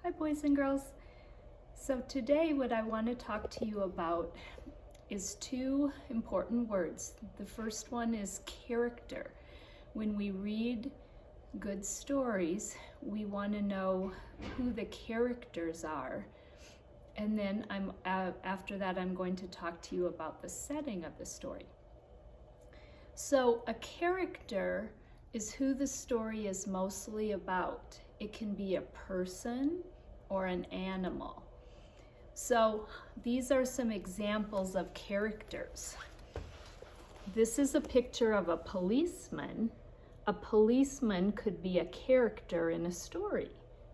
Hi boys and girls. So today what I want to talk to you about is two important words. The first one is character. When we read good stories, we want to know who the characters are. And then after that I'm going to talk to you about the setting of the story. So a character is who the story is mostly about. It can be a person or an animal. So these are some examples of characters. This is a picture of a policeman. A policeman could be a character in a story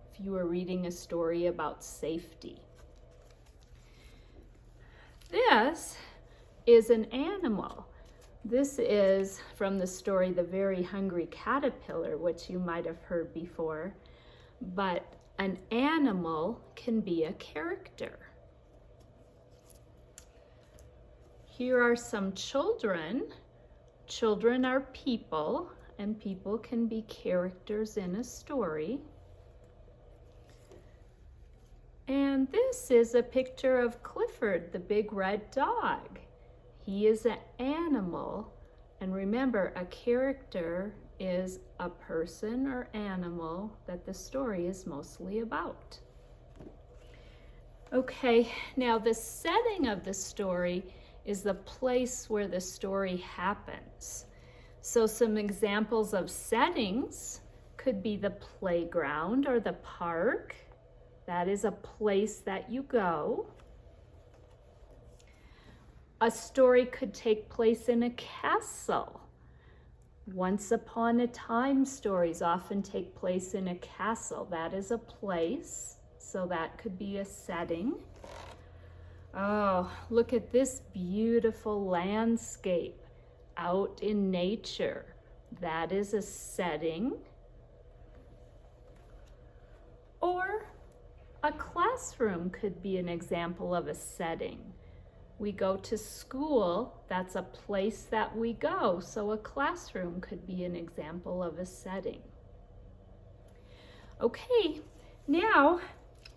if you were reading a story about safety. This is an animal. This is from the story The Very Hungry Caterpillar, which you might have heard before, but an animal can be a character. Here are some children. Children are people, and people can be characters in a story. And this is a picture of Clifford, the big red dog. He is an animal, and remember, a character is a person or animal that the story is mostly about. Okay, now the setting of the story is the place where the story happens. So some examples of settings could be the playground or the park. That is a place that you go. A story could take place in a castle. Once upon a time stories often take place in a castle. That is a place, so that could be a setting. Oh, look at this beautiful landscape out in nature. That is a setting. Or a classroom could be an example of a setting. We go to school, that's a place that we go, so a classroom could be an example of a setting. Okay, now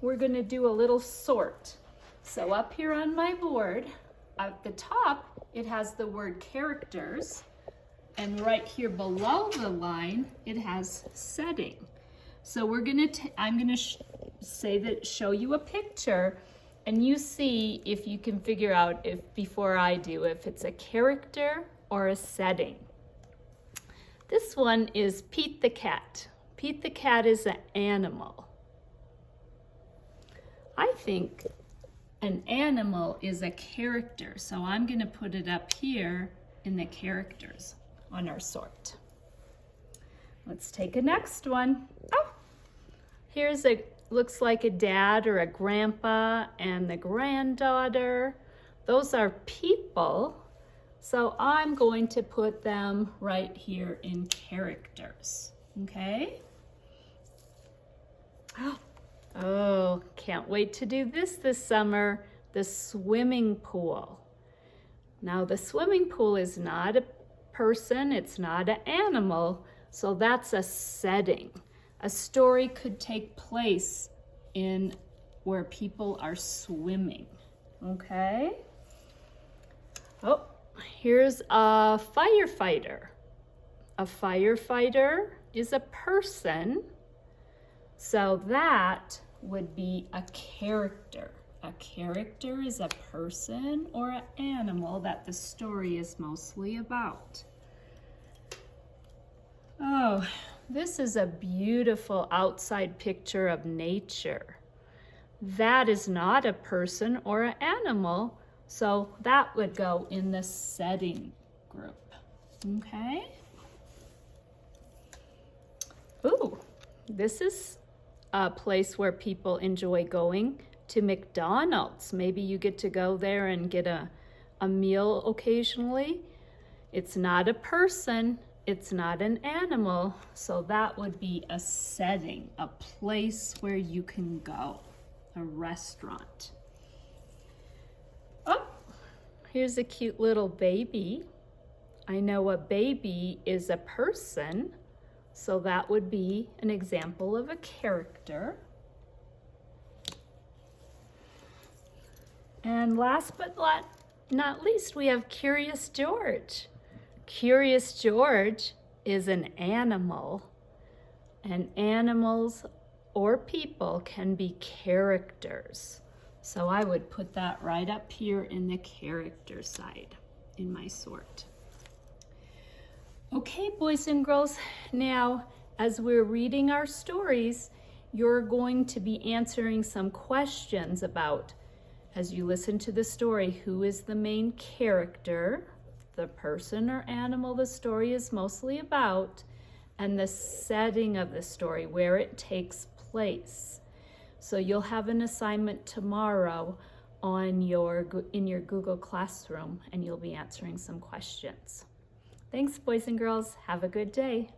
we're going to do a little sort. So up here on my board, at the top, it has the word characters, and right here below the line, it has setting. So I'm going to show you a picture, and you see if you can figure out before I do, if it's a character or a setting. This one is Pete the cat. Pete the cat is an animal. I think an animal is a character, so I'm going to put it up here in the characters on our sort. Let's take a next one. Oh, looks like a dad or a grandpa and the granddaughter. Those are people, so I'm going to put them right here in characters, okay? Oh, can't wait to do this summer, the swimming pool. Now the swimming pool is not a person, it's not an animal, so that's a setting. A story could take place in where people are swimming, okay? Oh, here's a firefighter. A firefighter is a person, so that would be a character. A character is a person or an animal that the story is mostly about. Oh, this is a beautiful outside picture of nature. That is not a person or an animal, so that would go in the setting group, okay? Ooh, this is a place where people enjoy going to McDonald's. Maybe you get to go there and get a meal occasionally. It's not a person, it's not an animal, so that would be a setting, a place where you can go, a restaurant. Oh, here's a cute little baby. I know a baby is a person, so that would be an example of a character. And last but not least, we have Curious George. Curious George is an animal, and animals or people can be characters. So I would put that right up here in the character side in my sort. Okay, boys and girls, now as we're reading our stories, you're going to be answering some questions about, as you listen to the story, who is the main character, the person or animal the story is mostly about, and the setting of the story, where it takes place. So you'll have an assignment tomorrow in your Google Classroom, and you'll be answering some questions. Thanks, boys and girls. Have a good day.